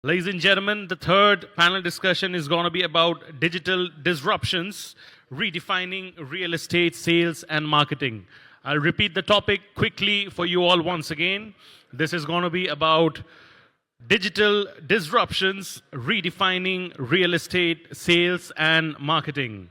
Ladies and gentlemen, the third panel discussion is going to be about digital disruptions, redefining real estate sales and marketing. I'll repeat the topic quickly for you all once again. This is going to be about digital disruptions, redefining real estate sales and marketing.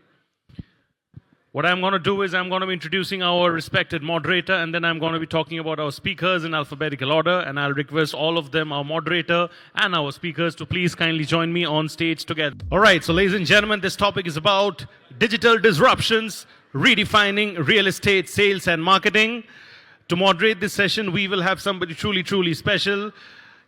What I'm going to do is I'm going to be introducing our respected moderator, and then I'm going to be talking about our speakers in alphabetical order, and I'll request all of them, our moderator and our speakers, to please kindly join me on stage together. All right, so ladies and gentlemen, this topic is about digital disruptions, redefining real estate sales and marketing. To moderate this session, we will have somebody truly special.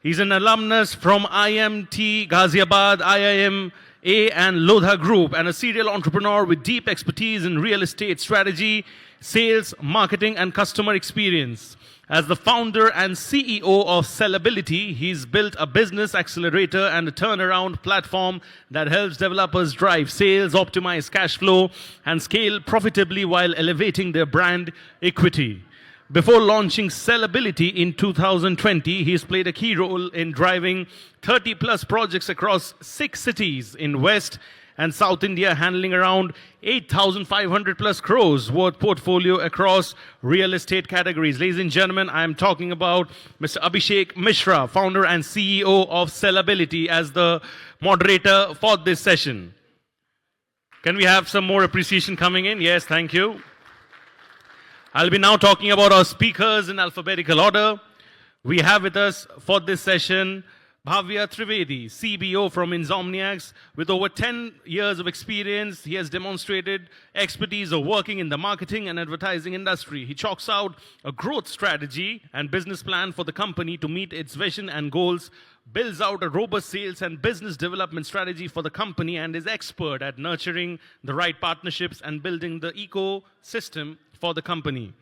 He's an alumnus from IMT Ghaziabad, IIM and Lodha Group, and a serial entrepreneur with deep expertise in real estate strategy, sales, marketing, and customer experience. As the founder and CEO of Sellability, he's built a business accelerator and a turnaround platform that helps developers drive sales, optimize cash flow, and scale profitably while elevating their brand equity. Before launching Sellability in 2020, he's played a key role in driving 30-plus projects across 6 cities in West and South India, handling around 8,500-plus crores worth portfolio across real estate categories. Ladies and gentlemen, I'm talking about Mr. Abhishek Mishra, founder and CEO of Sellability, as the moderator for this session. Can we have some more appreciation coming in? Yes, thank you. I'll be now talking about our speakers in alphabetical order. We have with us for this session Bhavya Trivedi, CBO from Insomniacs. With over 10 years of experience, he has demonstrated expertise of working in the marketing and advertising industry. He chalks out a growth strategy and business plan for the company to meet its vision and goals, builds out a robust sales and business development strategy for the company, and is expert at nurturing the right partnerships and building the ecosystem for the company.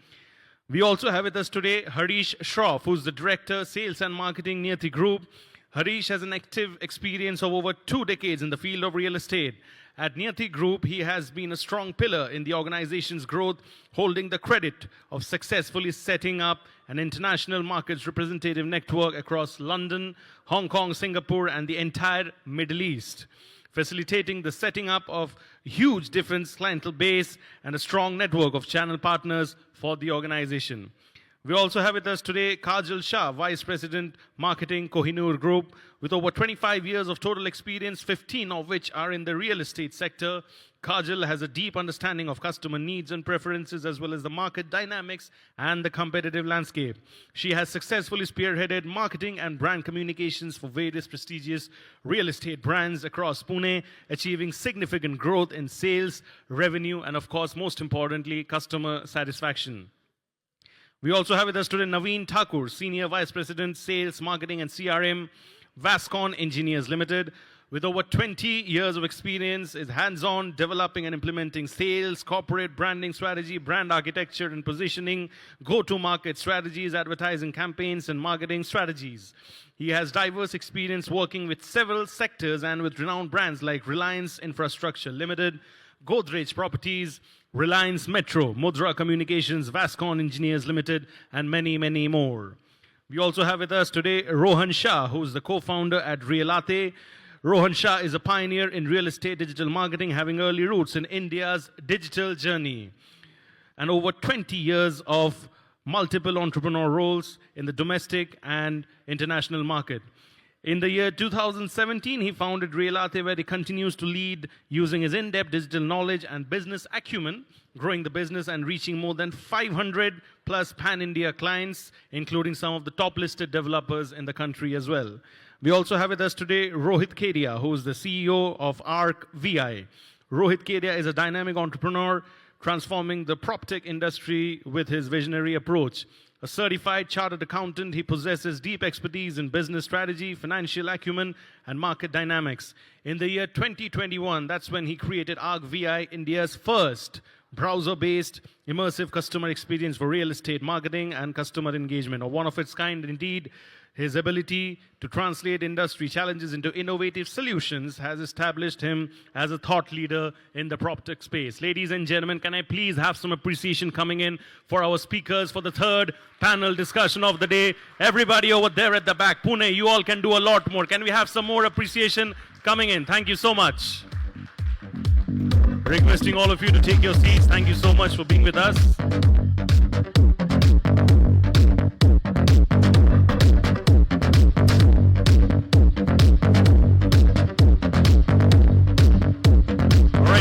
We also have with us today Harish Shroff, who's the Director, Sales and Marketing, Nyati Group. Harish has an active experience of over 2 decades in the field of real estate. At Nyati Group, he has been a strong pillar in the organization's growth, holding the credit of successfully setting up an international markets representative network across London, Hong Kong, Singapore, and the entire Middle East, facilitating the setting up of huge defense clientele base and a strong network of channel partners for the organization. We also have with us today Kajal Shah, Vice President, Marketing, Kohinoor Group, with over 25 years of total experience, 15 of which are in the real estate sector. Kajal has a deep understanding of customer needs and preferences, as well as the market dynamics and the competitive landscape. She has successfully spearheaded marketing and brand communications for various prestigious real estate brands across Pune, achieving significant growth in sales, revenue, and of course, most importantly, customer satisfaction. We also have with us today Naveen Thakur, Senior Vice President, Sales, Marketing and CRM, Vascon Engineers Limited. With over 20 years of experience, is hands-on developing and implementing sales, corporate branding strategy, brand architecture and positioning, go-to-market strategies, advertising campaigns, and marketing strategies. He has diverse experience working with several sectors and with renowned brands like Reliance Infrastructure Limited, Godrej Properties, Reliance Metro, Mudra Communications, Vascon Engineers Limited, and many more. We also have with us today Rohan Shah, who is the co-founder at Realty. Rohan Shah is a pioneer in real estate digital marketing, having early roots in India's digital journey and over 20 years of multiple entrepreneur roles in the domestic and international market. In the year 2017, he founded Realty, where he continues to lead using his in-depth digital knowledge and business acumen, growing the business and reaching more than 500 plus pan-India clients, including some of the top listed developers in the country as well. We also have with us today Rohit Kedia, who is the CEO of Arc VI. Rohit Kedia is a dynamic entrepreneur transforming the PropTech industry with his visionary approach. A certified chartered accountant, he possesses deep expertise in business strategy, financial acumen, and market dynamics. In the year 2021, that's when he created Arc VI, India's first browser-based immersive customer experience for real estate marketing and customer engagement, or one of its kind indeed. His ability to translate industry challenges into innovative solutions has established him as a thought leader in the PropTech space. Ladies and gentlemen, can I please have some appreciation coming in for our speakers for the third panel discussion of the day? Everybody over there at the back, Pune, you all can do a lot more. Can we have some more appreciation coming in? Thank you so much. Requesting all of you to take your seats. Thank you so much for being with us.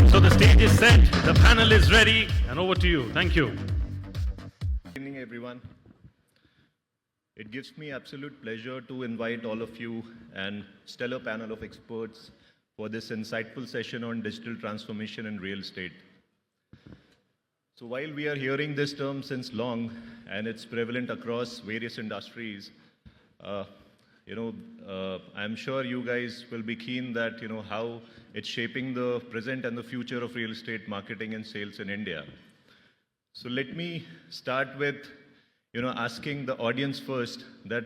So the stage is set, the panel is ready, and over to you. Thank you. Good evening, everyone. It gives me absolute pleasure to invite all of you and stellar panel of experts for this insightful session on digital transformation in real estate. So while we are hearing this term since long, and it's prevalent across various industries, I'm sure you guys will be keen that, how it's shaping the present and the future of real estate marketing and sales in India. So let me start with, asking the audience first that,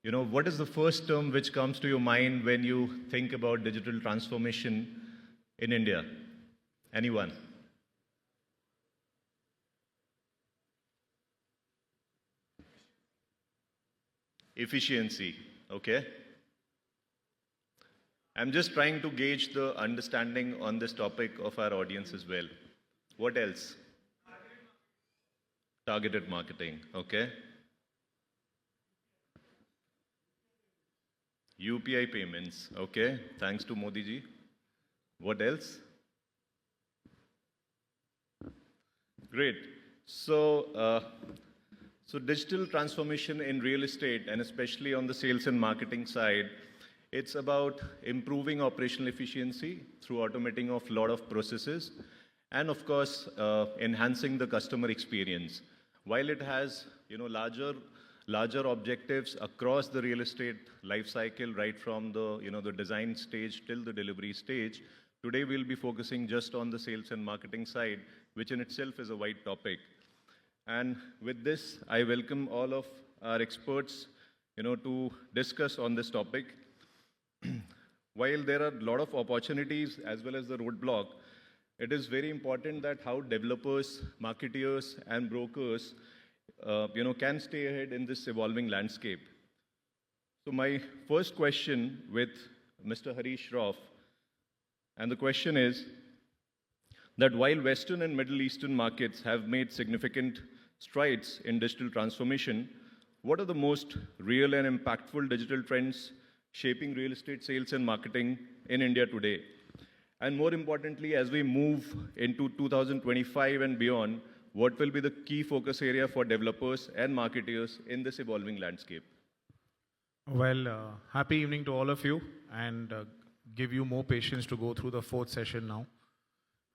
what is the first term which comes to your mind when you think about digital transformation in India? Anyone? Efficiency, okay? I'm just trying to gauge the understanding on this topic of our audience as well. What else? Targeted marketing, okay? UPI payments, okay? Thanks to Modi ji. What else? Great. So digital transformation in real estate, and especially on the sales and marketing side, it's about improving operational efficiency through automating of a lot of processes, and of course, enhancing the customer experience. While it has, larger objectives across the real estate life cycle, right from the, the design stage till the delivery stage, today we'll be focusing just on the sales and marketing side, which in itself is a wide topic. And with this, I welcome all of our experts, to discuss on this topic. While there are a lot of opportunities as well as the roadblock, it is very important that how developers, marketeers, and brokers, can stay ahead in this evolving landscape. So my first question with Mr. Harish Shroff, and the question is that while Western and Middle Eastern markets have made significant strides in digital transformation, what are the most real and impactful digital trends shaping real estate sales and marketing in India today? And more importantly, as we move into 2025 and beyond, what will be the key focus area for developers and marketeers in this evolving landscape? Well, happy evening to all of you, and give you more patience to go through the fourth session now.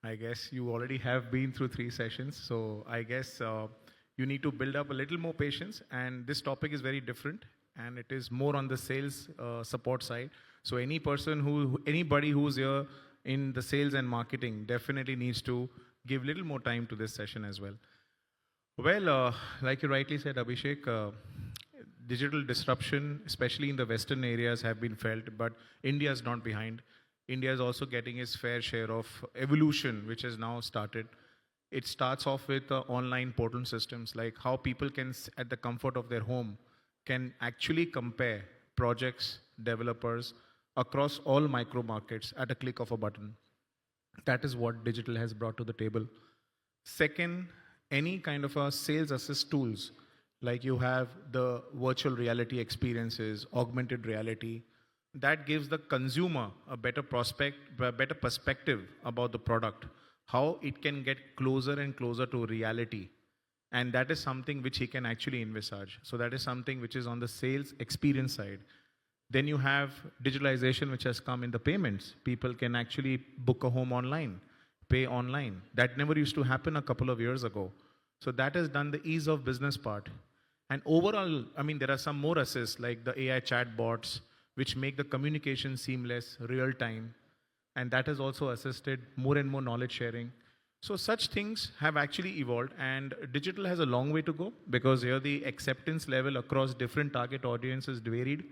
I guess you already have been through 3 sessions, so I guess you need to build up a little more patience, and this topic is very different, and it is more on the sales support side. So anybody who's here in the sales and marketing definitely needs to give little more time to this session as well. Well, like you rightly said, Abhishek, digital disruption, especially in the Western areas, have been felt, but India is not behind. India is also getting its fair share of evolution, which has now started. It starts off with online portal systems, like how people can, at the comfort of their home, can actually compare projects, developers, across all micro markets at a click of a button. That is what digital has brought to the table. Second, any kind of a sales assist tools, like you have the virtual reality experiences, augmented reality, that gives the consumer a better perspective about the product, how it can get closer and closer to reality. And that is something which he can actually envisage. So that is something which is on the sales experience side. Then you have digitalization, which has come in the payments. People can actually book a home online, pay online. That never used to happen a couple of years ago. So that has done the ease of business part. And overall, there are some more assists like the AI chatbots, which make the communication seamless, real time. And that has also assisted more and more knowledge sharing. So such things have actually evolved, and digital has a long way to go because here the acceptance level across different target audiences varied.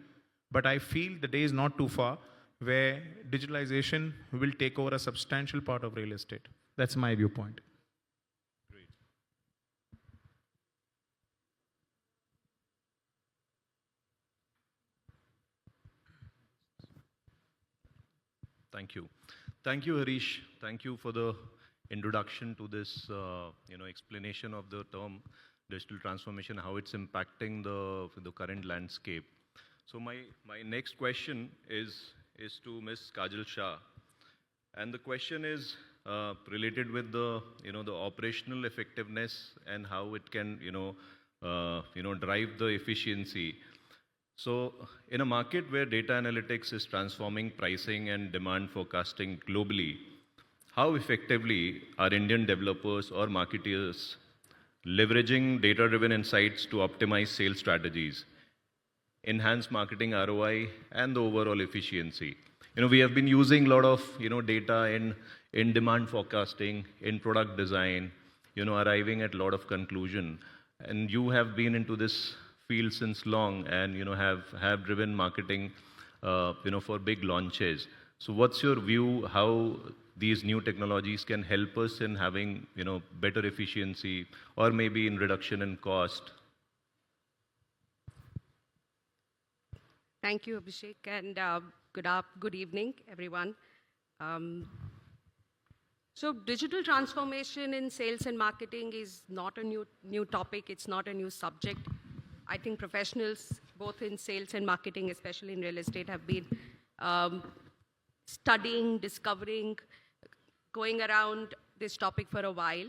But I feel the day is not too far where digitalization will take over a substantial part of real estate. That's my viewpoint. Thank you. Thank you, Harish. Thank you for the introduction to this, explanation of the term digital transformation, how it's impacting the current landscape. So my next question is to Ms. Kajal Shah, and the question is related with the operational effectiveness and how it can drive the efficiency. So, in a market where data analytics is transforming pricing and demand forecasting globally, how effectively are Indian developers or marketeers leveraging data-driven insights to optimize sales strategies, enhance marketing ROI, and the overall efficiency? We have been using a lot of data in demand forecasting, in product design, arriving at a lot of conclusion. And you have been into this field since long, and have driven marketing for big launches. So what's your view how these new technologies can help us in having better efficiency or maybe in reduction in cost? Thank you, Abhishek, and good evening, everyone. So digital transformation in sales and marketing is not a new topic. It's not a new subject. I think professionals, both in sales and marketing, especially in real estate, have been studying, discovering, going around this topic for a while.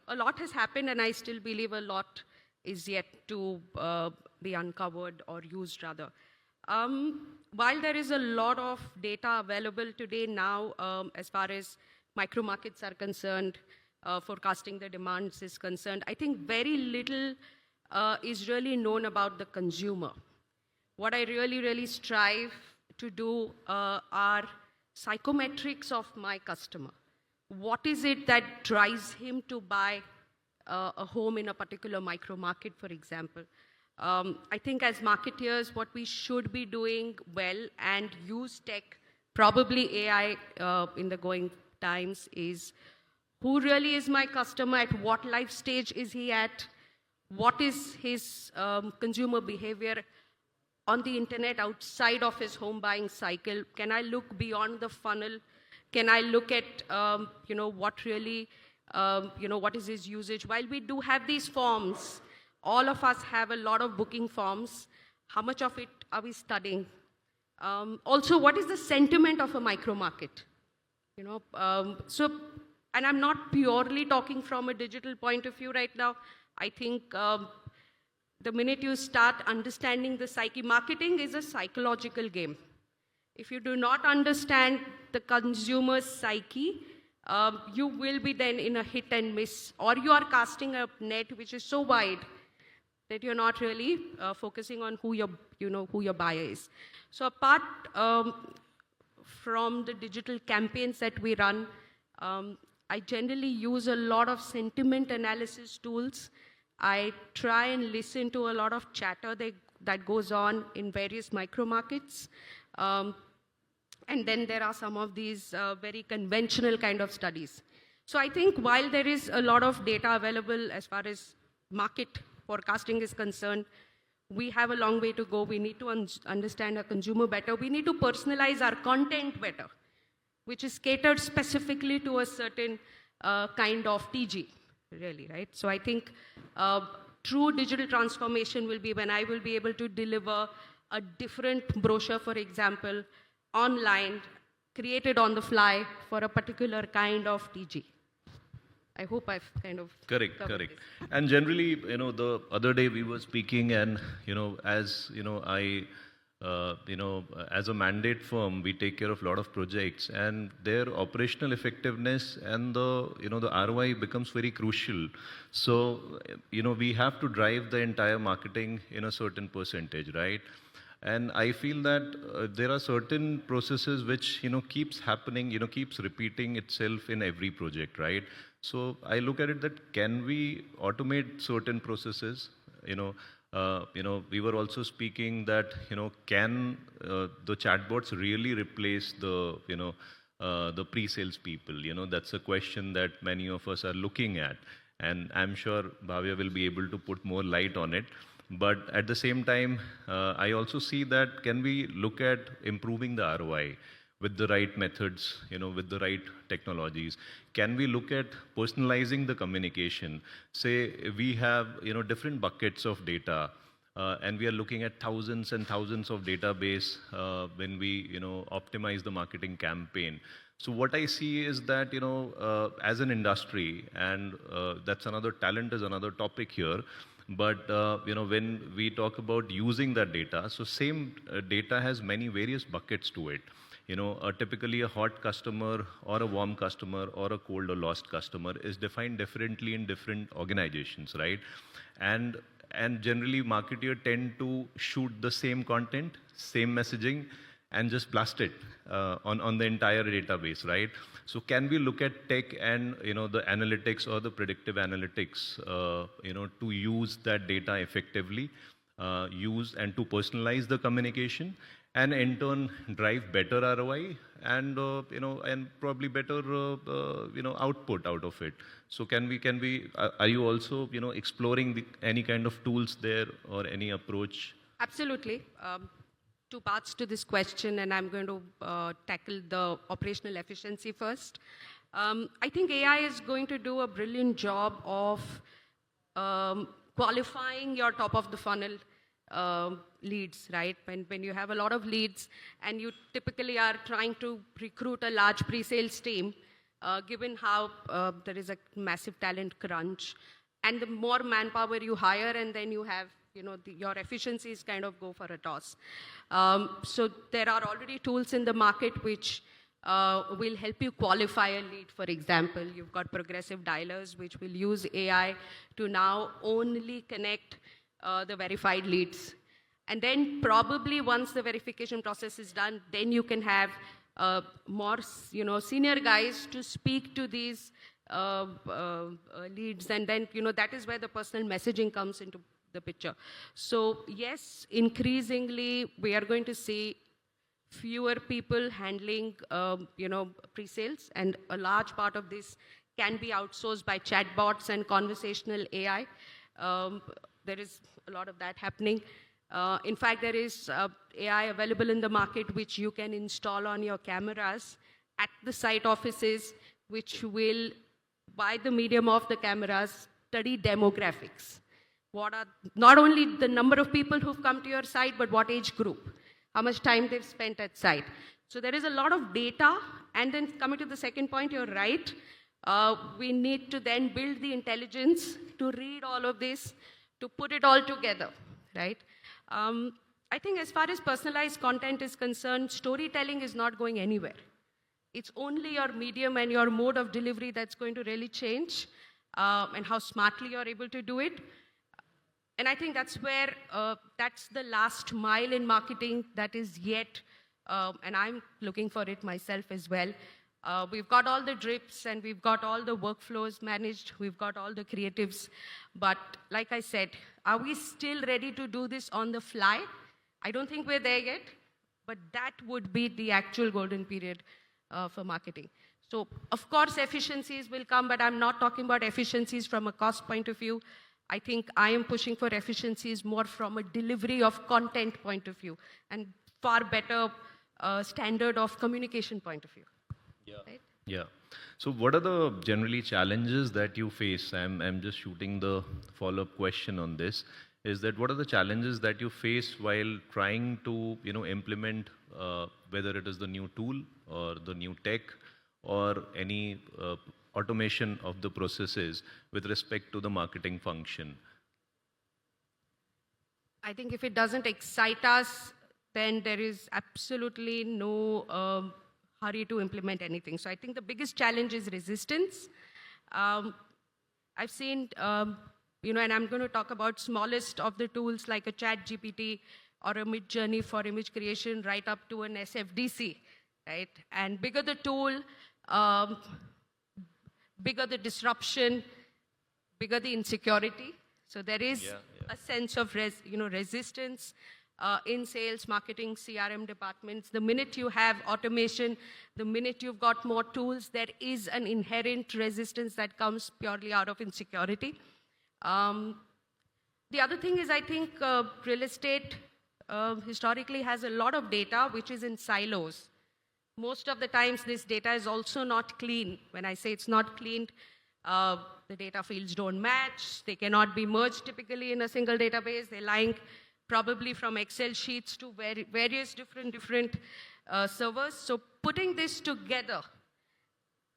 A lot has happened, and I still believe a lot is yet to be uncovered or used, rather. While there is a lot of data available today now, as far as micro markets are concerned, forecasting the demands is concerned, I think very little is really known about the consumer. What I really strive to do are psychometrics of my customer. What is it that drives him to buy a home in a particular micro market, for example? I think as marketeers, what we should be doing well and use tech, probably AI in the going times, is who really is my customer, at what life stage is he at, what is his consumer behavior on the internet outside of his home buying cycle. Can I look beyond the funnel? Can I look at what really, what is his usage? While we do have these forms, all of us have a lot of booking forms. How much of it are we studying? Also, what is the sentiment of a micro market? And I'm not purely talking from a digital point of view right now. I think the minute you start understanding the psyche, marketing is a psychological game. If you do not understand the consumer's psyche, you will be then in a hit and miss, or you are casting a net which is so wide that you're not really focusing on who your buyer is. So apart from the digital campaigns that we run, I generally use a lot of sentiment analysis tools. I try and listen to a lot of chatter that goes on in various micro markets. And then there are some of these very conventional kind of studies. So I think while there is a lot of data available as far as market forecasting is concerned, we have a long way to go. We need to understand our consumer better. We need to personalize our content better, which is catered specifically to a certain kind of TG, really, right? So I think true digital transformation will be when I will be able to deliver a different brochure, for example, online, created on the fly for a particular kind of TG. I hope I've kind of Correct. this. And generally, the other day we were speaking, and as as a mandate firm, we take care of a lot of projects, and their operational effectiveness and the ROI becomes very crucial. So we have to drive the entire marketing in a certain percentage, right? And I feel that there are certain processes which keeps happening, keeps repeating itself in every project, right? So I look at it that can we automate certain processes? We were also speaking that, can the chatbots really replace the pre-sales people? That's a question that many of us are looking at. And I'm sure Bhavya will be able to put more light on it. But at the same time, I also see that can we look at improving the ROI with the right methods, with the right technologies? Can we look at personalizing the communication? Say we have, different buckets of data, and we are looking at thousands and thousands of database when we, optimize the marketing campaign. So what I see is that, as an industry, and that's another talent is another topic here, but when we talk about using that data, so same data has many various buckets to it. Typically a hot customer or a warm customer or a cold or lost customer is defined differently in different organizations, right? And generally marketers tend to shoot the same content, same messaging, and just blast it on the entire database, right? So can we look at tech and the analytics or the predictive analytics, to use that data effectively, use and to personalize the communication, and in turn drive better ROI and and probably better output out of it. So can we are you also exploring any kind of tools there or any approach? Absolutely. Two parts to this question, and I'm going to tackle the operational efficiency first. I think AI is going to do a brilliant job of qualifying your top of the funnel leads, right? When you have a lot of leads and you typically are trying to recruit a large pre-sales team, given how there is a massive talent crunch, and the more manpower you hire and then you have, your efficiencies kind of go for a toss. So there are already tools in the market which will help you qualify a lead. For example, you've got progressive dialers which will use AI to now only connect the verified leads. And then probably once the verification process is done, then you can have more senior guys to speak to these leads. And then that is where the personal messaging comes into the picture. So yes, increasingly we are going to see fewer people handling pre-sales, and a large part of this can be outsourced by chatbots and conversational AI. There is a lot of that happening. In fact, there is AI available in the market which you can install on your cameras at the site offices, which will, by the medium of the cameras, study demographics. What are not only the number of people who've come to your site, but what age group, how much time they've spent at site. So there is a lot of data. And then coming to the second point, you're right. We need to then build the intelligence to read all of this, to put it all together, right? I think as far as personalized content is concerned, storytelling is not going anywhere. It's only your medium and your mode of delivery that's going to really change, and how smartly you're able to do it. And I think that's where, that's the last mile in marketing that is yet, and I'm looking for it myself as well. We've got all the drips and we've got all the workflows managed. We've got all the creatives. But like I said, are we still ready to do this on the fly? I don't think we're there yet, but that would be the actual golden period for marketing. So of course, efficiencies will come, but I'm not talking about efficiencies from a cost point of view. I think I am pushing for efficiencies more from a delivery of content point of view and far better standard of communication point of view. Yeah. Right? Yeah. So what are the generally challenges that you face? I'm just shooting the follow-up question on this. Is that what are the challenges that you face while trying to implement whether it is the new tool or the new tech or any automation of the processes with respect to the marketing function? I think if it doesn't excite us, then there is absolutely no hurry to implement anything. So I think the biggest challenge is resistance. I've seen, and I'm going to talk about smallest of the tools like a chat GPT or a mid-journey for image creation right up to an SFDC, right? And bigger the tool, bigger the disruption, bigger the insecurity. So there is a sense of resistance in sales, marketing, CRM departments. The minute you have automation, the minute you've got more tools, there is an inherent resistance that comes purely out of insecurity. The other thing is, I think real estate historically has a lot of data which is in silos. Most of the times this data is also not clean. When I say it's not cleaned, the data fields don't match. They cannot be merged typically in a single database. They're lying probably from Excel sheets to various different servers. So putting this together,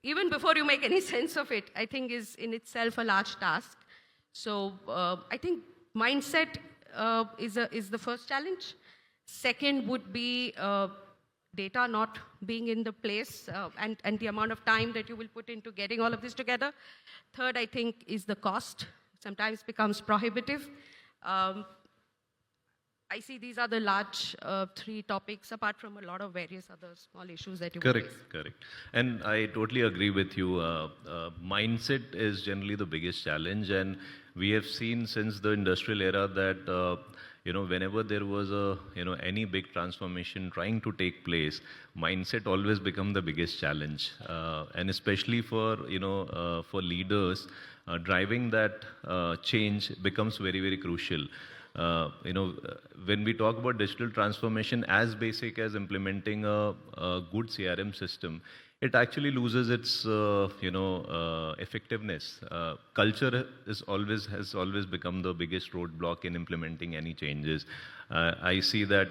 even before you make any sense of it, I think is in itself a large task. So I think mindset is the first challenge. Second would be data not being in the place and the amount of time that you will put into getting all of this together. Third, I think, is the cost. Sometimes becomes prohibitive. I see these are the large three topics, apart from a lot of various other small issues that you face. Correct. And I totally agree with you. Mindset is generally the biggest challenge, and we have seen since the industrial era that whenever there was any big transformation trying to take place, mindset always become the biggest challenge, and especially for for leaders, driving that change becomes very, very crucial. When we talk about digital transformation, as basic as implementing a good CRM system, it actually loses its effectiveness. Culture has always become the biggest roadblock in implementing any changes. I see that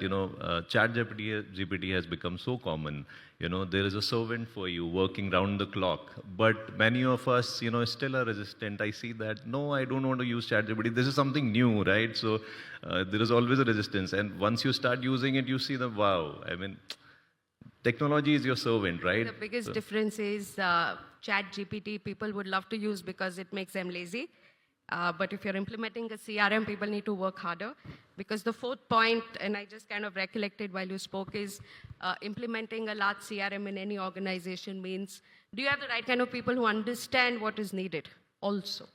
Chat GPT has become so common. There is a servant for you working round the clock, but many of us still are resistant. I see that, no, I don't want to use Chat GPT. This is something new, right? So there is always a resistance, and once you start using it, you see the wow. I mean, technology is your servant, right? The biggest difference is Chat GPT people would love to use because it makes them lazy. But if you're implementing a CRM, people need to work harder. Because the fourth point, and I just kind of recollected while you spoke, is implementing a large CRM in any organization means, do you have the right kind of people who understand what is needed also?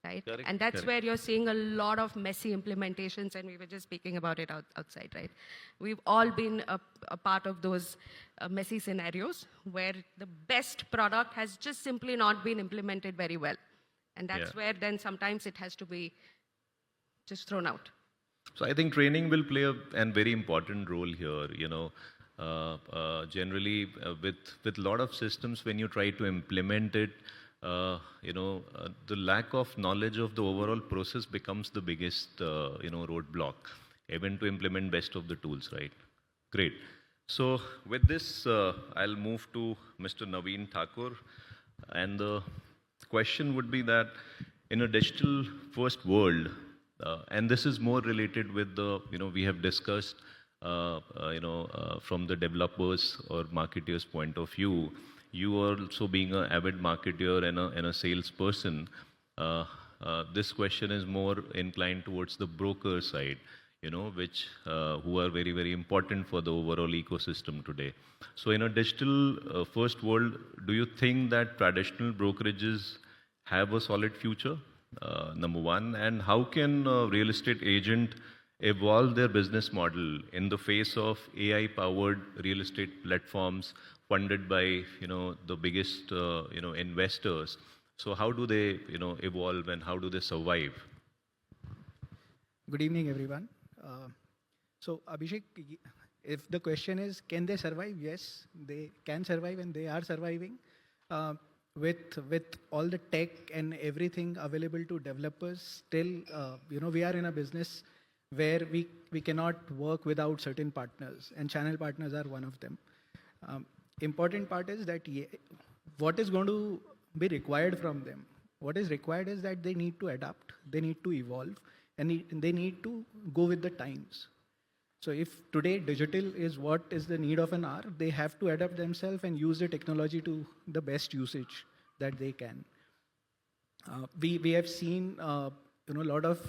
Right? Correct, And that's correct. where you're seeing a lot of messy implementations, and we were just speaking about it outside, right? We've all been a part of those messy scenarios where the best product has just simply not been implemented very well. And that's where then sometimes it has to be just thrown out. So I think training will play a very important role here. Generally, with a lot of systems, when you try to implement it, the lack of knowledge of the overall process becomes the biggest, roadblock, even to implement best of the tools, right? Great. So with this, I'll move to Mr. Naveen Thakur, and the question would be that in a digital first world, and this is more related with the, we have discussed, from the developers or marketers point of view, you also being an avid marketer and a salesperson, this question is more inclined towards the broker side, which who are very, very important for the overall ecosystem today. So in a digital first world, do you think that traditional brokerages have a solid future? Number one, and how can a real estate agent evolve their business model in the face of AI-powered real estate platforms funded by the biggest investors? So how do they evolve, and how do they survive? Good evening, everyone. So Abhishek, if the question is, can they survive? Yes, they can survive, and they are surviving. With all the tech and everything available to developers, still, we are in a business where we cannot work without certain partners, and channel partners are one of them. Important part is that what is going to be required from them? What is required is that they need to adapt, they need to evolve, and they need to go with the times. So if today digital is what is the need of an hour, they have to adapt themselves and use the technology to the best usage that they can. We have seen a lot of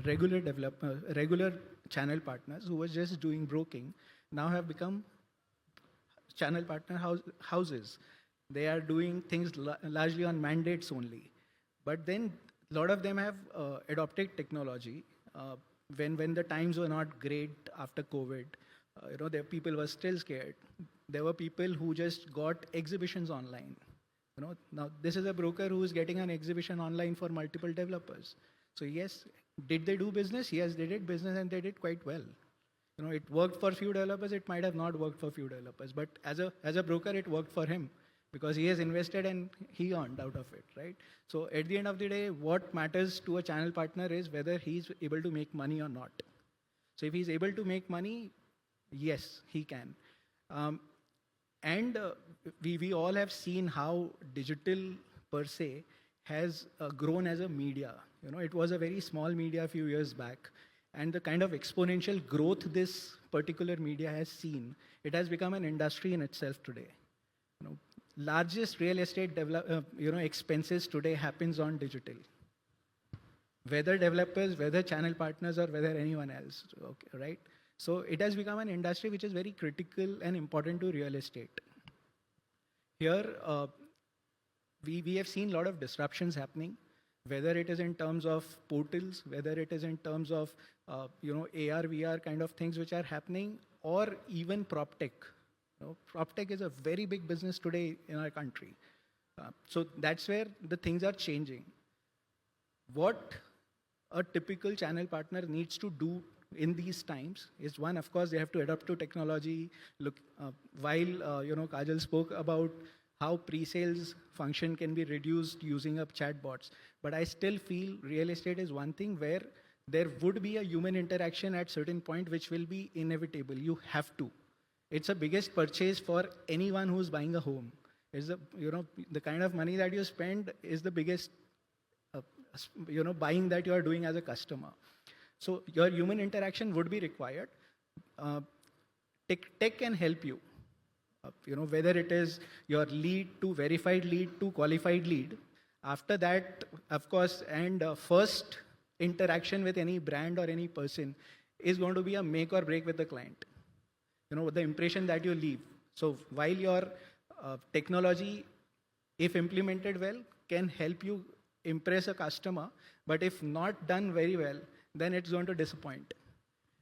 regular channel partners who were just doing broking now have become channel partner houses. They are doing things largely on mandates only. But then a lot of them have adopted technology. When the times were not great after COVID, the people were still scared. There were people who just got exhibitions online. Now this is a broker who is getting an exhibition online for multiple developers. So yes, did they do business? Yes, they did business and they did quite well. It worked for few developers. It might have not worked for few developers, but as a broker, it worked for him because he has invested and he earned out of it, right? So at the end of the day, what matters to a channel partner is whether he's able to make money or not. So if he's able to make money, yes, he can. We all have seen how digital per se has grown as a media. It was a very small media a few years back, and the kind of exponential growth this particular media has seen, it has become an industry in itself today. Largest real estate expenses today happens on digital. Whether developers, whether channel partners, or whether anyone else, okay, right? So it has become an industry which is very critical and important to real estate. Here, we have seen a lot of disruptions happening, whether it is in terms of portals, whether it is in terms of AR, VR kind of things which are happening, or even prop tech. Prop tech is a very big business today in our country. So that's where the things are changing. What a typical channel partner needs to do in these times is, one, of course, they have to adapt to technology. Look, while Kajal spoke about how pre-sales function can be reduced using up chatbots, but I still feel real estate is one thing where there would be a human interaction at certain point which will be inevitable. You have to. It's the biggest purchase for anyone who's buying a home. It's the kind of money that you spend is the biggest buying that you are doing as a customer. So your human interaction would be required. Tech can help you. Whether it is your lead to verified lead to qualified lead. After that, of course, and first interaction with any brand or any person is going to be a make or break with the client. The impression that you leave. So while your technology, if implemented well, can help you impress a customer, but if not done very well, then it's going to disappoint.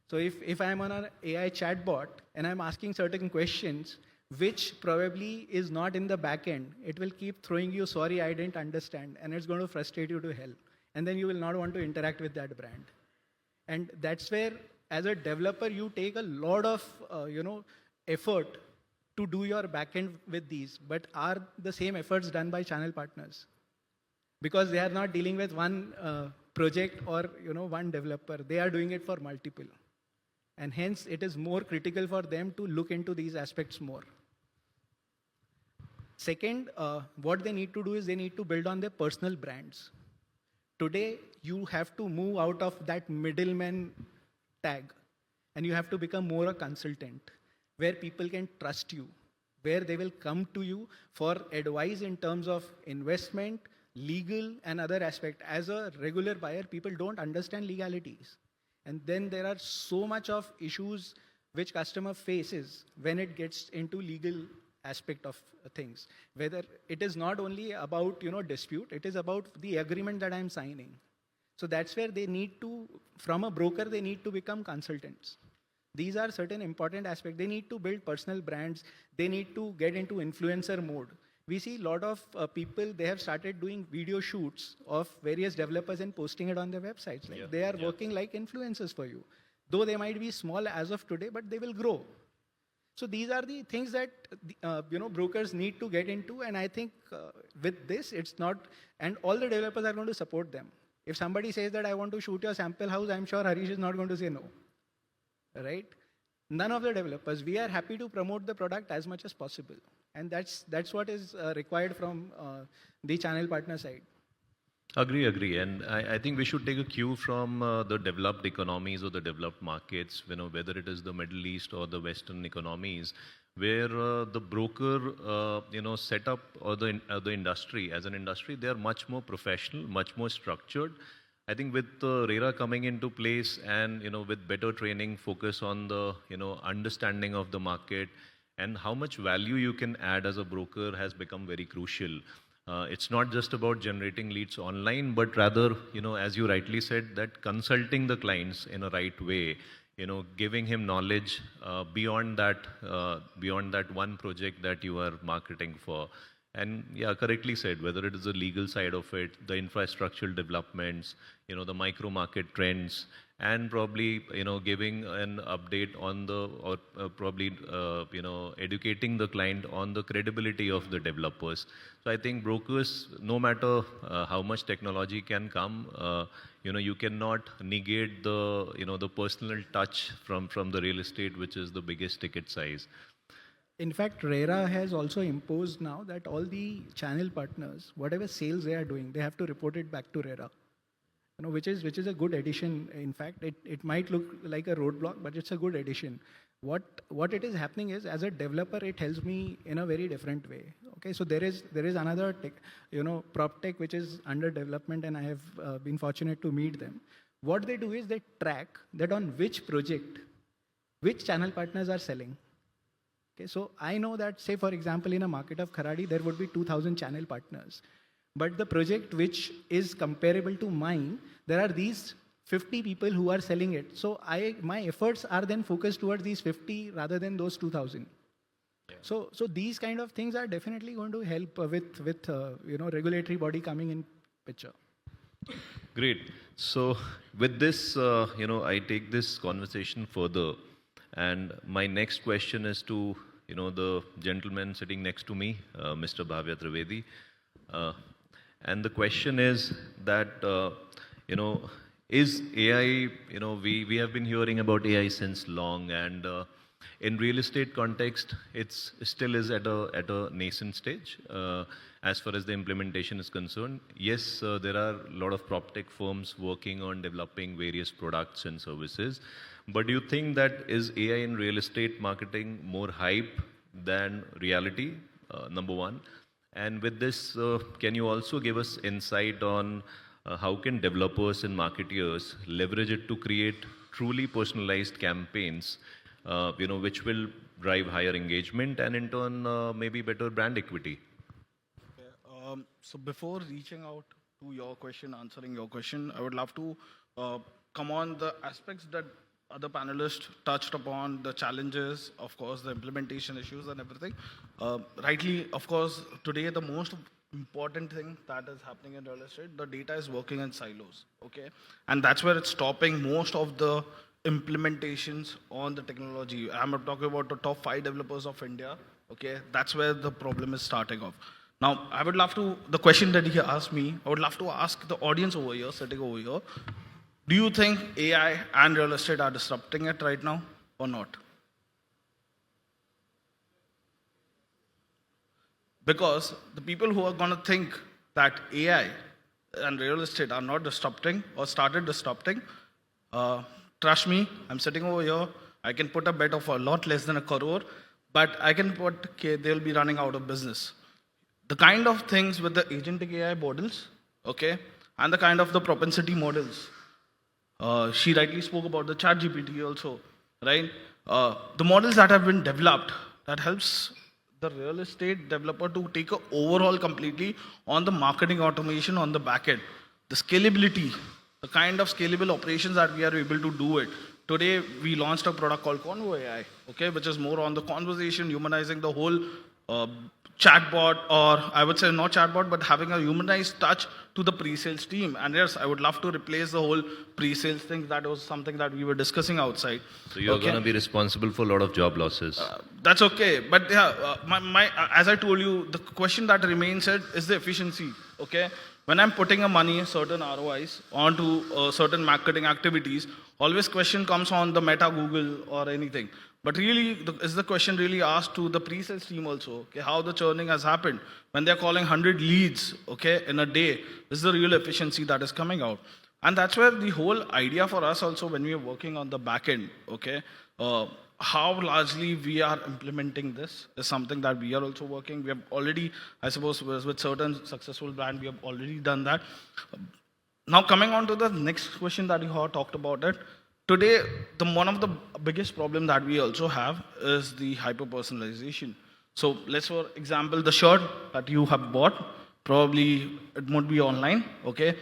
So if I'm on an AI chatbot and I'm asking certain questions, which probably is not in the back end, it will keep throwing you, sorry, I didn't understand, and it's going to frustrate you to hell. And then you will not want to interact with that brand. And that's where, as a developer, you take a lot of effort to do your backend with these, but are the same efforts done by channel partners? Because they are not dealing with one project or one developer. They are doing it for multiple. And hence, it is more critical for them to look into these aspects more. Second, what they need to do is they need to build on their personal brands. Today, you have to move out of that middleman tag, and you have to become more a consultant, where people can trust you, where they will come to you for advice in terms of investment, legal, and other aspect. As a regular buyer, people don't understand legalities. And then there are so much of issues which customer faces when it gets into legal aspect of things. Whether it is not only about dispute, it is about the agreement that I'm signing. So that's where they need to, from a broker, they need to become consultants. These are certain important aspects. They need to build personal brands. They need to get into influencer mode. We see a lot of people, they have started doing video shoots of various developers and posting it on their websites. They are working like influencers for you. Though they might be small as of today, but they will grow. So these are the things that brokers need to get into. And I think with this, it's not, and all the developers are going to support them. If somebody says that I want to shoot your sample house, I'm sure Harish is not going to say no. Right? None of the developers. We are happy to promote the product as much as possible. And that's what is required from the channel partner side. Agree. And I think we should take a cue from the developed economies or the developed markets, whether it is the Middle East or the Western economies, where the broker, setup or the industry, as an industry, they are much more professional, much more structured. I think with RERA coming into place and, with better training, focus on the, understanding of the market and how much value you can add as a broker has become very crucial. It's not just about generating leads online, but rather, as you rightly said, that consulting the clients in a right way, giving him knowledge beyond that one project that you are marketing for. And yeah, correctly said, whether it is the legal side of it, the infrastructural developments, the micro market trends, and probably, giving an update on educating the client on the credibility of the developers. So I think brokers, no matter how much technology can come, you cannot negate the personal touch from the real estate, which is the biggest ticket size. In fact, RERA has also imposed now that all the channel partners, whatever sales they are doing, they have to report it back to RERA. Which is a good addition. In fact, it might look like a roadblock, but it's a good addition. What it is happening is, as a developer, it helps me in a very different way. Okay, so there is another tech, prop tech, which is under development, and I have been fortunate to meet them. What they do is they track that on which project, which channel partners are selling. Okay, so I know that, say for example, in a market of Kharadi, there would be 2,000 channel partners. But the project which is comparable to mine, there are these 50 people who are selling it. So my efforts are then focused towards these 50 rather than those 2,000. Yeah. So these kind of things are definitely going to help with regulatory body coming in picture. Great. So with this, I take this conversation further. And my next question is to, the gentleman sitting next to me, Mr. Bhavya Trivedi. And the question is that, is AI, we have been hearing about AI since long, and in real estate context, it's still is at a nascent stage as far as the implementation is concerned. Yes, there are a lot of prop tech firms working on developing various products and services. But do you think that is AI in real estate marketing more hype than reality? Number one. And with this, can you also give us insight on how can developers and marketeers leverage it to create truly personalized campaigns, which will drive higher engagement and in turn maybe better brand equity? Okay. So before reaching out to your question, answering your question, I would love to come on the aspects that other panelists touched upon, the challenges, of course, the implementation issues and everything. Rightly, of course, today the most important thing that is happening in real estate, the data is working in silos, okay? And that's where it's stopping most of the implementations on the technology. I'm talking about the top 5 developers of India, okay? That's where the problem is starting off. Now, I would love to, the question that he asked me, I would love to ask the audience over here, sitting over here, do you think AI and real estate are disrupting it right now or not? Because the people who are going to think that AI and real estate are not disrupting or started disrupting, trust me, I'm sitting over here, I can put a bet of a lot less than 1 crore, but I can put, okay, they'll be running out of business. The kind of things with the agentic AI models, okay, and the kind of the propensity models, she rightly spoke about the ChatGPT also, right? The models that have been developed that helps the real estate developer to take a overall completely on the marketing automation on the back end. The scalability, the kind of scalable operations that we are able to do it. Today, we launched a product called Convo AI, okay, which is more on the conversation, humanizing the whole chatbot, or I would say not chatbot, but having a humanized touch to the pre-sales team. And yes, I would love to replace the whole pre-sales thing. That was something that we were discussing outside. So you're going to be responsible for a lot of job losses. That's okay. But yeah, as I told you, the question that remains is the efficiency, okay? When I'm putting a money, certain ROIs onto certain marketing activities, always question comes on the Meta, Google or anything. But really, is the question really asked to the pre-sales team also, okay, how the churning has happened? When they're calling 100 leads, okay, in a day, is the real efficiency that is coming out? And that's where the whole idea for us also when we are working on the back end, okay, how largely we are implementing this is something that we are also working. We have already, I suppose, with certain successful brands, we have already done that. Now coming on to the next question that you have talked about it, today, one of the biggest problem that we also have is the hyper personalization. So let's, for example, the shirt that you have bought, probably it won't be online, okay?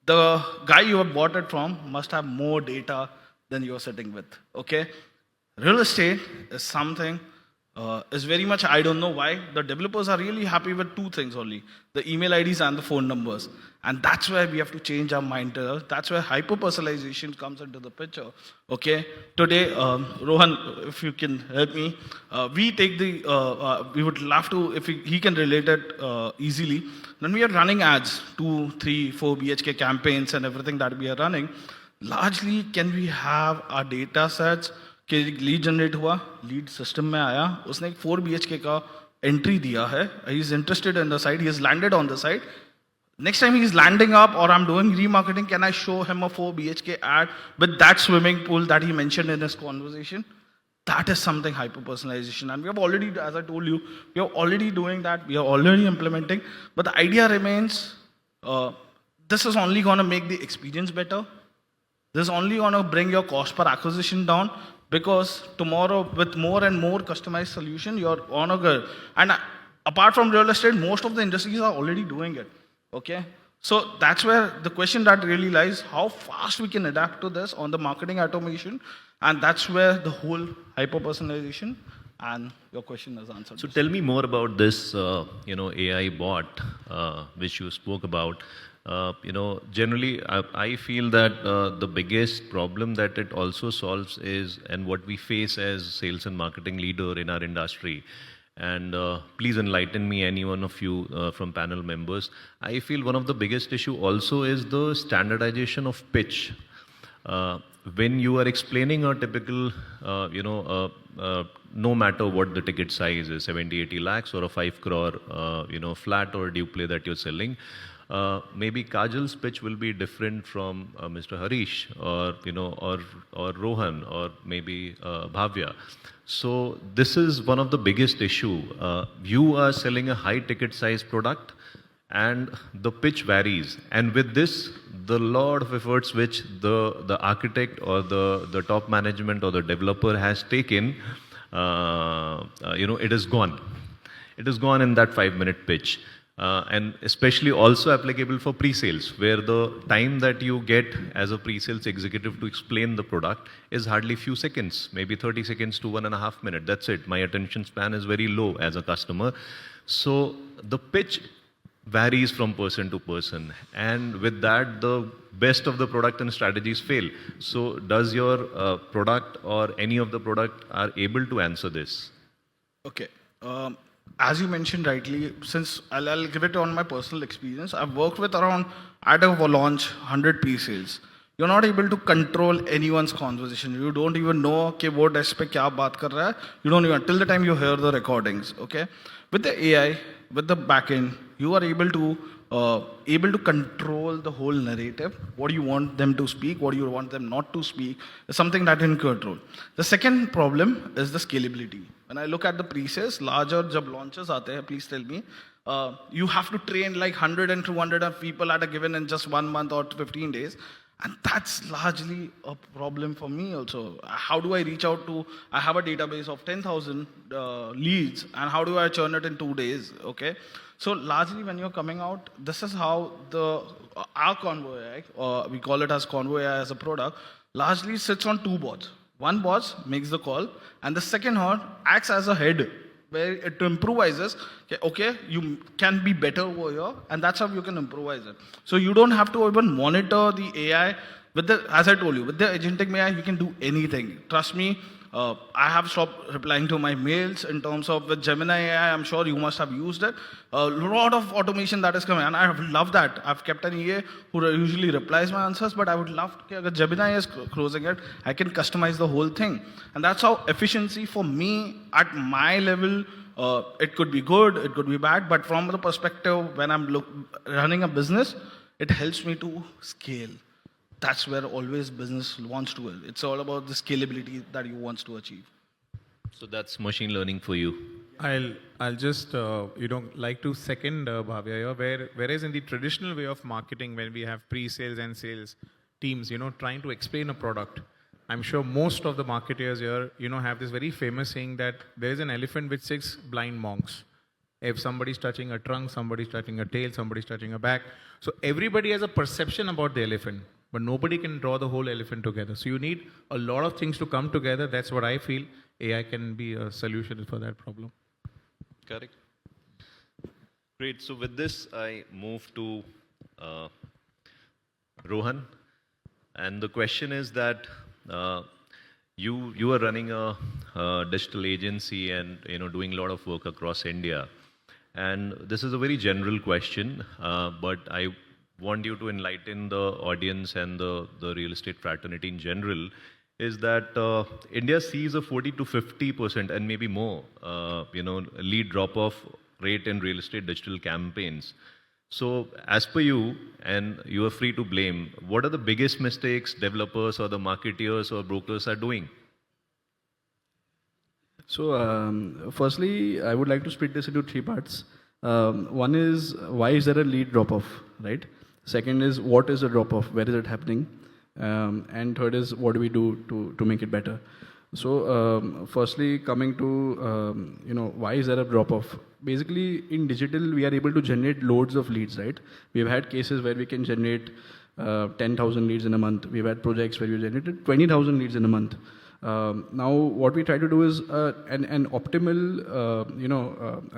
The guy you have bought it from must have more data than you're sitting with, okay? Real estate is something, is very much, I don't know why, the developers are really happy with two things only, the email IDs and the phone numbers. And that's where we have to change our mind. That's where hyper-personalization comes into the picture, okay? Today, Rohan, if you can help me, we take the, we would love to, if he can relate it easily, when we are running ads, 2, 3, 4 BHK campaigns and everything that we are running, largely can we have our data sets कि lead generate हुआ lead system में आया उसने एक 4 BHK का entry दिया है he is interested in the site he is landed on the site next time he is landing up or I'm doing remarketing can I show him a 4 BHK ad with that swimming pool that he mentioned in his conversation? That is something hyper personalization, and we have already, as I told you, we are already doing that, we are already implementing, but the idea remains this is only going to make the experience better. This is only going to bring your cost per acquisition down, because tomorrow with more and more customized solution, you're on a good. And apart from real estate, most of the industries are already doing it. Okay? So that's where the question that really lies, how fast we can adapt to this on the marketing automation. And that's where the whole hyper-personalization, and your question is answered. So tell me more about this, AI bot, which you spoke about. Generally, I feel that the biggest problem that it also solves is, and what we face as sales and marketing leader in our industry, and please enlighten me, any one of you from panel members, I feel one of the biggest issue also is the standardization of pitch. When you are explaining a typical, no matter what the ticket size is, 70, 80 lakhs or a 5 crore, flat or duplex that you're selling, maybe Kajal's pitch will be different from Mr. Harish or Rohan or maybe Bhavya. So this is one of the biggest issue. You are selling a high ticket size product and the pitch varies. And with this, the lot of efforts which the architect or the top management or the developer has taken, it is gone. It is gone in that 5-minute pitch. And especially also applicable for pre-sales, where the time that you get as a pre-sales executive to explain the product is hardly few seconds, maybe 30 seconds to 1.5 minutes. That's it. My attention span is very low as a customer. So the pitch varies from person to person. And with that, the best of the product and strategies fail. So does your product or any of the product are able to answer this? Okay. As you mentioned rightly, since I'll give it on my personal experience, I've worked with around, at a launch, 100 pre-sales. You're not able to control anyone's conversation. You don't even know कि वो desk पे क्या बात कर रहा है. You don't even, till the time you hear the recordings, okay? With the AI, with the backend, you are able to control the whole narrative. What do you want them to speak? What do you want them not to speak? It's something that you can control. The second problem is the scalability. When I look at the pre-sales, larger jab launches aate hai, please tell me, you have to train like 100 and 200 of people at a given in just 1 month or 15 days. And that's largely a problem for me also. How do I reach out to, I have a database of 10,000 leads, and how do I churn it in 2 days, okay? So largely when you're coming out, this is how our Convo AI, we call it as Convo AI as a product, largely sits on 2 bots. One bot makes the call, and the second one acts as a head, where it improvises, okay, you can be better over here, and that's how you can improvise it. So you don't have to even monitor the AI. As I told you, with the agentic AI, you can do anything. Trust me, I have stopped replying to my mails in terms of with Gemini AI, I'm sure you must have used it. A lot of automation that is coming, and I love that. I've kept an EA who usually replies my answers, but I would love to, if Gemini is closing it, I can customize the whole thing. And that's how efficiency for me at my level, it could be good, it could be bad, but from the perspective when I'm running a business, it helps me to scale. That's where always business wants to. It's all about the scalability that you want to achieve. So that's machine learning for you. I'll just like to second Bhavya here, whereas in the traditional way of marketing, when we have pre-sales and sales teams, trying to explain a product, I'm sure most of the marketeers here, have this very famous saying that there is an elephant with 6 blind monks. If somebody's touching a trunk, somebody's touching a tail, somebody's touching a back. So everybody has a perception about the elephant, but nobody can draw the whole elephant together. So you need a lot of things to come together. That's what I feel AI can be a solution for that problem. Correct. Great. So with this, I move to Rohan. And the question is that you are running a digital agency and doing a lot of work across India. And this is a very general question, but I want you to enlighten the audience and the real estate fraternity in general. Is that India sees a 40 to 50% and maybe more, lead drop-off rate in real estate digital campaigns. So as per you, and you are free to blame, what are the biggest mistakes developers or the marketeers or brokers are doing? So firstly, I would like to split this into 3 parts. One is, why is there a lead drop-off, right? Second is, what is the drop-off? Where is it happening? And third is, what do we do to make it better? So firstly, coming to, why is there a drop-off? Basically, in digital, we are able to generate loads of leads, right? We've had cases where we can generate 10,000 leads in a month. We've had projects where we generated 20,000 leads in a month. Now, what we try to do is an optimal,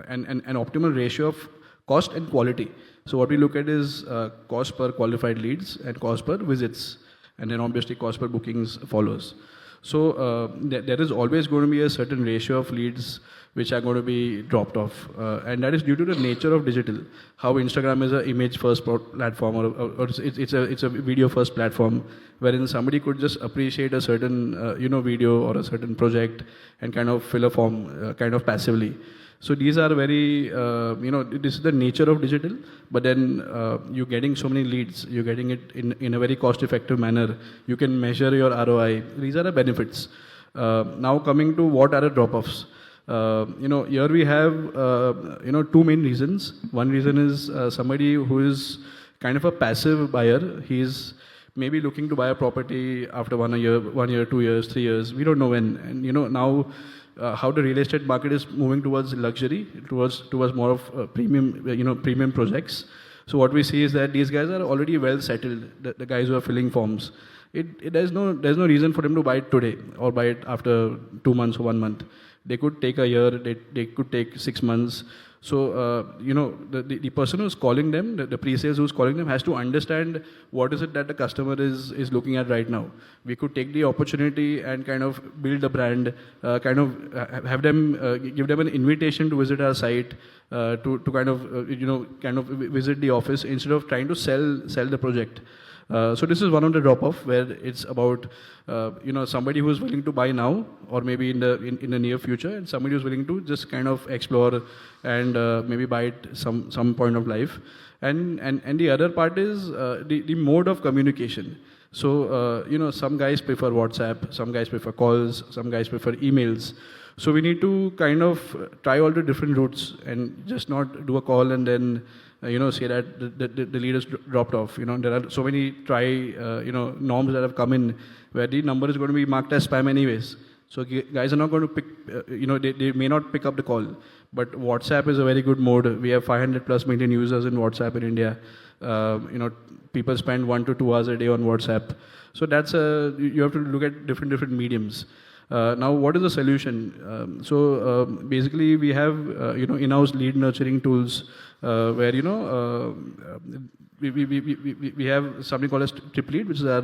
an optimal ratio of cost and quality. So what we look at is cost per qualified leads and cost per visits, and then obviously cost per bookings follows. So there is always going to be a certain ratio of leads which are going to be dropped off, and that is due to the nature of digital. How Instagram is an image-first platform, or it's a video-first platform, wherein somebody could just appreciate a certain video or a certain project and kind of fill a form kind of passively. So these are very, this is the nature of digital, but then you're getting so many leads, you're getting it in a very cost-effective manner. You can measure your ROI. These are the benefits. Now coming to what are the drop-offs. Here we have, 2 main reasons. One reason is somebody who is kind of a passive buyer. He's maybe looking to buy a property after 1 year, 2 years, 3 years. We don't know when. And now how the real estate market is moving towards luxury, towards more of premium projects. So what we see is that these guys are already well settled. The guys who are filling forms. There's no reason for them to buy it today or buy it after 2 months or 1 month. They could take a year, they could take 6 months. So, the person who's calling them, the pre-sales who's calling them has to understand what is it that the customer is looking at right now. We could take the opportunity and kind of build a brand, kind of have them, give them an invitation to visit our site, to kind of visit the office instead of trying to sell the project. So this is one of the drop-off where it's about somebody who's willing to buy now or maybe in the near future, and somebody who's willing to just kind of explore and maybe buy it some point of life. And the other part is the mode of communication. So some guys prefer WhatsApp, some guys prefer calls, some guys prefer emails. So we need to kind of try all the different routes and just not do a call and then say that the lead has dropped off. There are so many norms that have come in where the number is going to be marked as spam anyways. So guys are not going to pick, they may not pick up the call. But WhatsApp is a very good mode. We have 500 plus million users in WhatsApp in India. People spend 1 to 2 hours a day on WhatsApp. So that's you have to look at different mediums. Now, what is the solution? Basically, we have in-house lead nurturing tools where we have something called as TripLead, which is our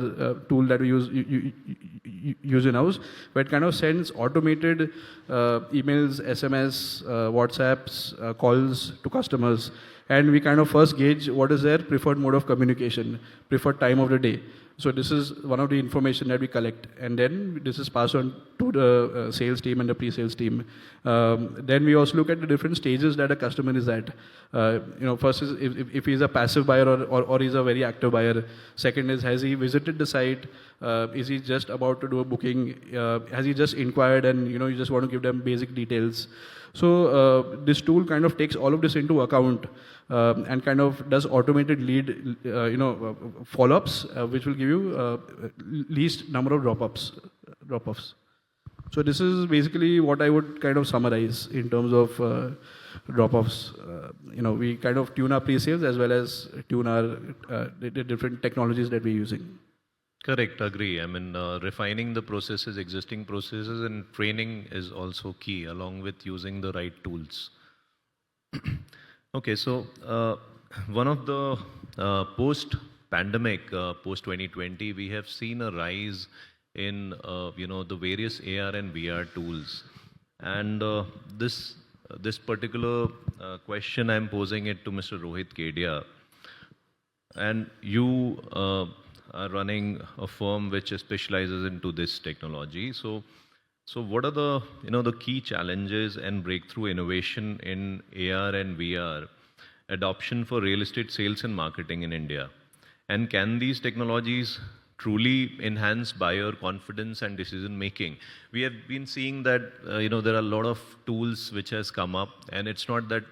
tool that we use in-house, where it kind of sends automated emails, SMS, WhatsApps, calls to customers, and we kind of first gauge what is their preferred mode of communication, preferred time of the day. So this is one of the information that we collect, and then this is passed on to the sales team and the pre-sales team. Then we also look at the different stages that a customer is at. First is if he's a passive buyer or he's a very active buyer. Second is, has he visited the site? Is he just about to do a booking? Has he just inquired and you just want to give them basic details? So this tool kind of takes all of this into account and kind of does automated lead follow-ups, which will give you view, least number of drop-offs. So this is basically what I would kind of summarize in terms of drop-offs. We kind of tune our pre-sales as well as tune our the different technologies that we're using. Correct, agree. I mean, refining the processes, existing processes, and training is also key, along with using the right tools. Okay, so one of the post-pandemic, post-2020, we have seen a rise in the various AR and VR tools, and this particular question I'm posing it to Mr. Rohit Kedia, and you are running a firm which specializes into this technology. So what are the key challenges and breakthrough innovation in AR and VR adoption for real estate sales and marketing in India? And can these technologies truly enhance buyer confidence and decision making? We have been seeing that there are a lot of tools which has come up, and it's not that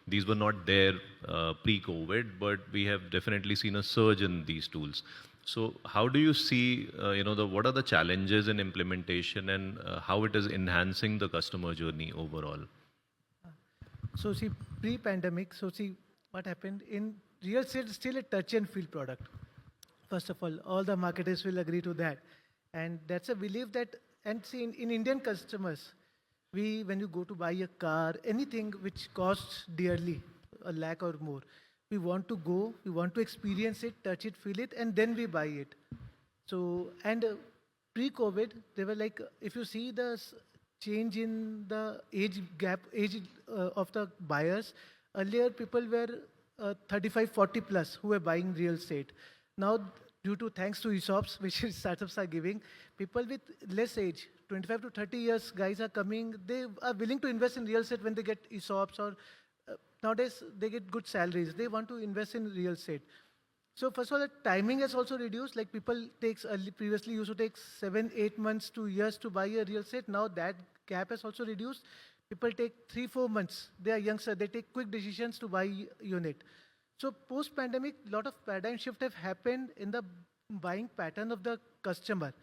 these were not there pre-COVID, but we have definitely seen a surge in these tools. So how do you see what are the challenges in implementation, and how it is enhancing the customer journey overall? So see, pre-pandemic, what happened in real estate is still a touch and feel product. First of all the marketers will agree to that. And that's a belief that, and see, in Indian customers, when you go to buy a car, anything which costs dearly, a lakh or more, we want to go, we want to experience it, touch it, feel it, and then we buy it. So, and pre-COVID, they were like, if you see the change in the age gap, of the buyers, earlier people were 35, 40 plus who were buying real estate. Now, thanks to ESOPs, which startups are giving, people with less age, 25 to 30 years, guys are coming, they are willing to invest in real estate when they get ESOPs, or nowadays they get good salaries. They want to invest in real estate. So first of all, the timing has also reduced. Like previously used to take 7, 8 months to years to buy a real estate. Now that gap has also reduced. People take 3, 4 months. They are youngster. They take quick decisions to buy unit. So post-pandemic, a lot of paradigm shift have happened in the buying pattern of the customer.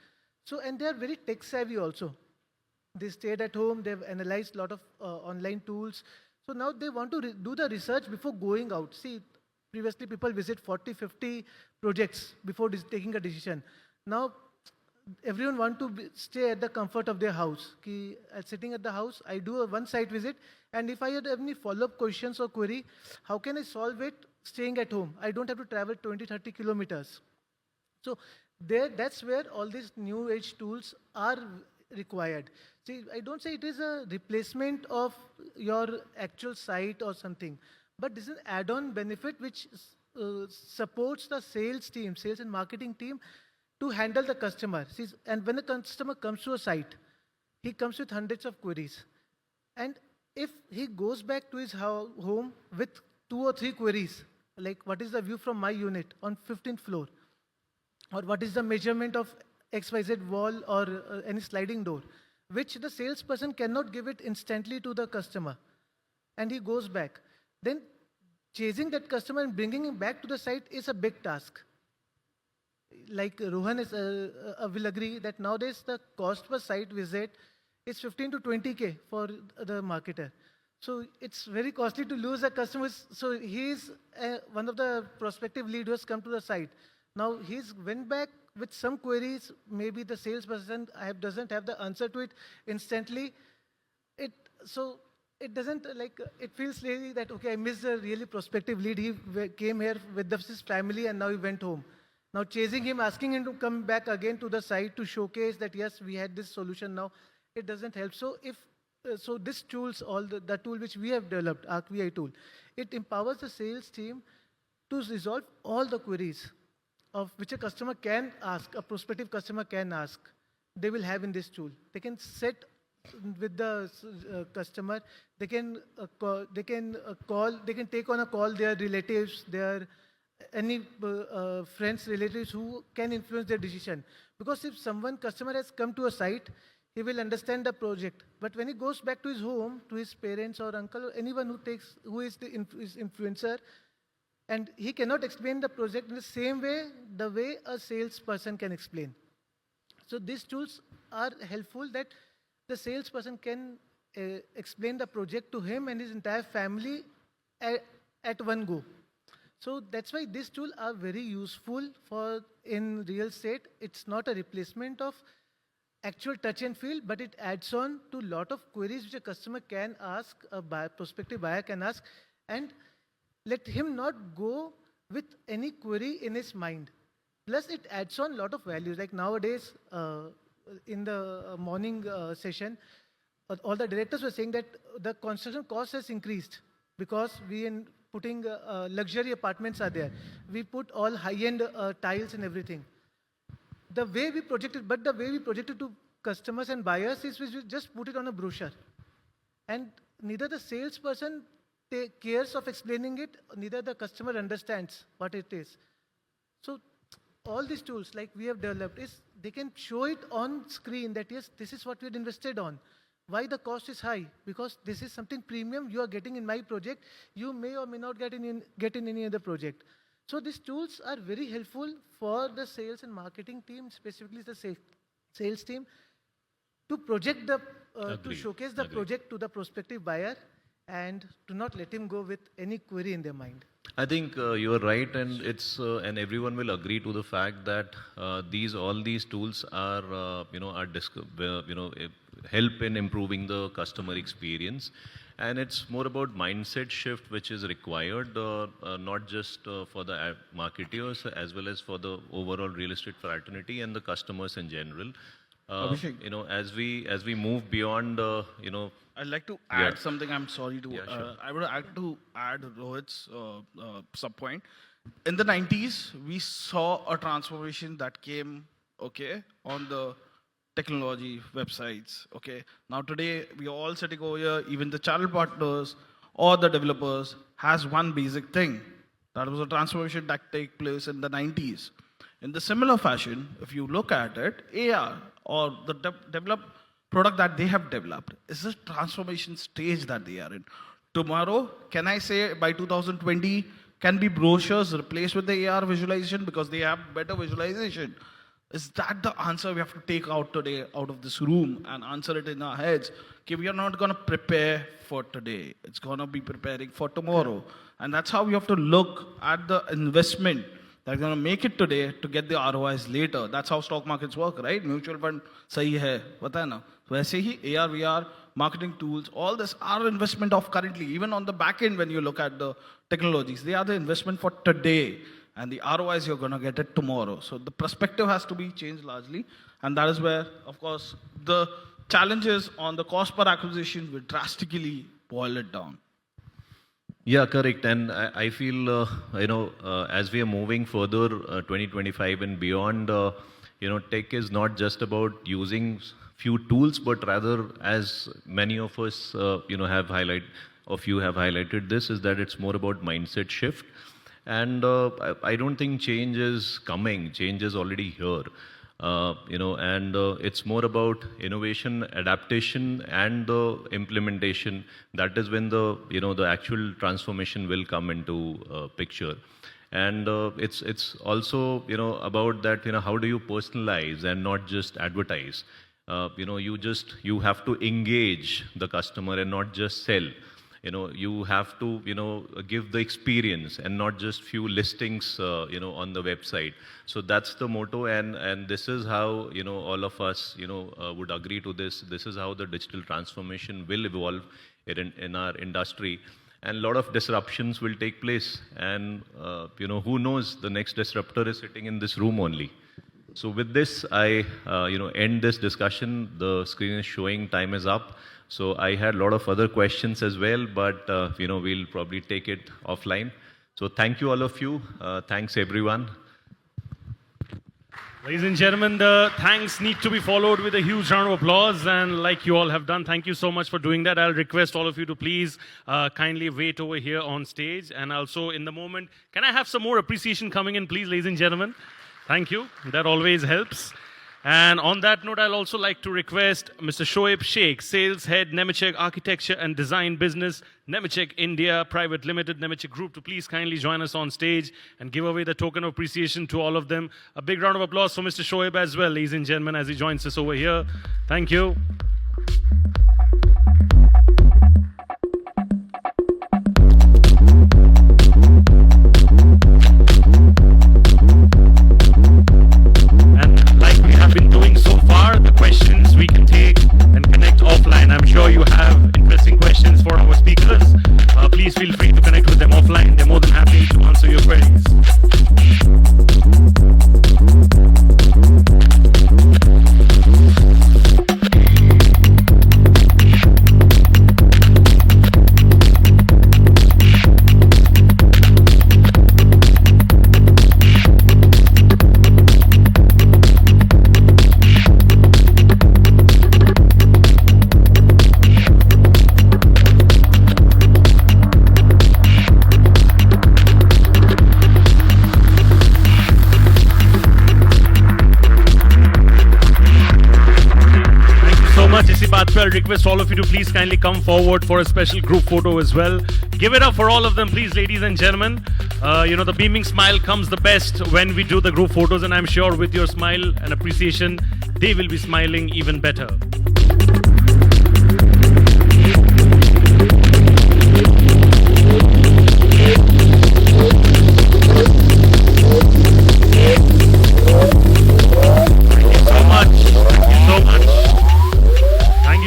So, and they are very tech savvy also. They stayed at home. They've analyzed a lot of online tools. So now they want to do the research before going out. See, previously people visit 40, 50 projects before taking a decision. Now everyone want to stay at the comfort of their house. Sitting at the house, I do a one site visit, and if I have any follow-up questions or query, how can I solve it staying at home? I don't have to travel 20, 30 kilometers. So that's where all these new age tools are required. See, I don't say it is a replacement of your actual site or something, but this is an add-on benefit which supports the sales team, sales and marketing team, to handle the customer. See, and when a customer comes to a site, he comes with hundreds of queries. And if he goes back to his home with 2 or 3 queries, like what is the view from my unit on 15th floor, or what is the measurement of XYZ wall or any sliding door, which the salesperson cannot give it instantly to the customer, and he goes back, then chasing that customer and bringing him back to the site is a big task. Like Rohan will agree that nowadays the cost per site visit is 15 to 20K for the marketer. So it's very costly to lose a customer. So he's one of the prospective lead who has come to the site. Now he's went back with some queries. Maybe the salesperson doesn't have the answer to it instantly. So it doesn't it feels really that, okay, I missed a really prospective lead. He came here with his family and now he went home. Now chasing him, asking him to come back again to the site to showcase that yes, we had this solution now, it doesn't help. So so this tools, the tool which we have developed, ArcVI tool, it empowers the sales team to resolve all the queries of which a customer can ask, a prospective customer can ask. They will have in this tool. They can sit with the customer. They can take on a call their relatives, their any friends, relatives who can influence their decision. Because if customer has come to a site, he will understand the project. But when he goes back to his home, to his parents or uncle or anyone who is the influencer, And he cannot explain the project in the same way, the way a salesperson can explain. So these tools are helpful that the salesperson can explain the project to him and his entire family at one go. So that's why these tools are very useful for in real estate. It's not a replacement of actual touch and feel, but it adds on to a lot of queries which a customer can ask, a prospective buyer can ask, and let him not go with any query in his mind. Plus, it adds on a lot of values. Like nowadays, in the morning session, all the directors were saying that the construction cost has increased because we in putting luxury apartments are there. We put all high-end tiles and everything. The way we projected, but the way we projected to customers and buyers is we just put it on a brochure. And neither the salesperson cares of explaining it, neither the customer understands what it is. So all these tools like we have developed is they can show it on screen that yes, this is what we had invested on. Why the cost is high? Because this is something premium you are getting in my project. You may or may not get in any other project. So these tools are very helpful for the sales and marketing team, specifically the sales team, to project the, to showcase the project to the prospective buyer and to not let him go with any query in their mind. I think you are right, and it's and everyone will agree to the fact that all these tools are help in improving the customer experience. And it's more about mindset shift which is required, not just for the marketeers as well as for the overall real estate fraternity and the customers in general. Abhishek. As we move beyond, I'd like to add something. I'm sorry to. Sure. I would like to add Rohit's sub point. In the 90s, we saw a transformation that came on the technology websites. Now today we are all sitting over here. Even the channel partners or the developers has one basic thing. That was a transformation that take place in the 90s. In the similar fashion, if you look at it, AR or the developed product that they have developed is a transformation stage that they are in. Tomorrow, can I say by 2020, can be brochures replaced with the AR visualization because they have better visualization? Is that the answer we have to take out today, out of this room, and answer it in our heads? Okay, we are not going to prepare for today. It's going to be preparing for tomorrow. And that's how we have to look at the investment that's going to make it today to get the ROIs later. That's how stock markets work, right? Mutual fund, sahi hai, pata hai na? So ऐसे ही AR, VR, marketing tools, all this are investment of currently. Even on the back end, when you look at the technologies, they are the investment for today. And the ROIs, you're going to get it tomorrow. So the perspective has to be changed largely. And that is where, of course, the challenges on the cost per acquisition will drastically boil it down. Yeah, correct. And I feel, as we are moving further, 2025 and beyond, tech is not just about using few tools, but rather, as many of us, have highlighted this, is that it's more about mindset shift. And I don't think change is coming. Change is already here. It's more about innovation, adaptation, and the implementation. That is when the actual transformation will come into picture. And it's also about that how do you personalize and not just advertise. You have to engage the customer and not just sell. You have to give the experience and not just few listings on the website. So that's the motto, and this is how all of us would agree to this. This is how the digital transformation will evolve in our industry, and a lot of disruptions will take place. And who knows, the next disruptor is sitting in this room only. So with this, I end this discussion. The screen is showing time is up. So I had a lot of other questions as well, but we'll probably take it offline. So thank you all of you. Thanks everyone. Ladies and gentlemen, the thanks need to be followed with a huge round of applause. And like you all have done, thank you so much for doing that. I'll request all of you to please kindly wait over here on stage. And also in the moment, can I have some more appreciation coming in, please, ladies and gentlemen? Thank you. That always helps. And on that note, I'll also like to request Mr. Shoaib Sheikh, Sales Head, Nemetschek Architecture and Design Business, Nemetschek India Private Limited, Nemetschek Group, to please kindly join us on stage and give away the token of appreciation to all of them. A big round of applause for Mr. Shoaib as well, ladies and gentlemen, as he joins us over here. Thank you. And like we have been doing so far, the questions we can take and connect offline. I'm sure you have interesting questions for our speakers. Please feel free to connect with them offline. They're more than happy to answer your queries. I'll request all of you to please kindly come forward for a special group photo as well. Give it up for all of them, please, ladies and gentlemen. The beaming smile comes the best when we do the group photos, and I'm sure with your smile and appreciation, they will be smiling even better.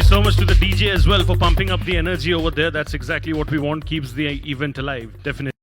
So much to the DJ as well for pumping up the energy over there. That's exactly what we want, keeps the event alive, definitely.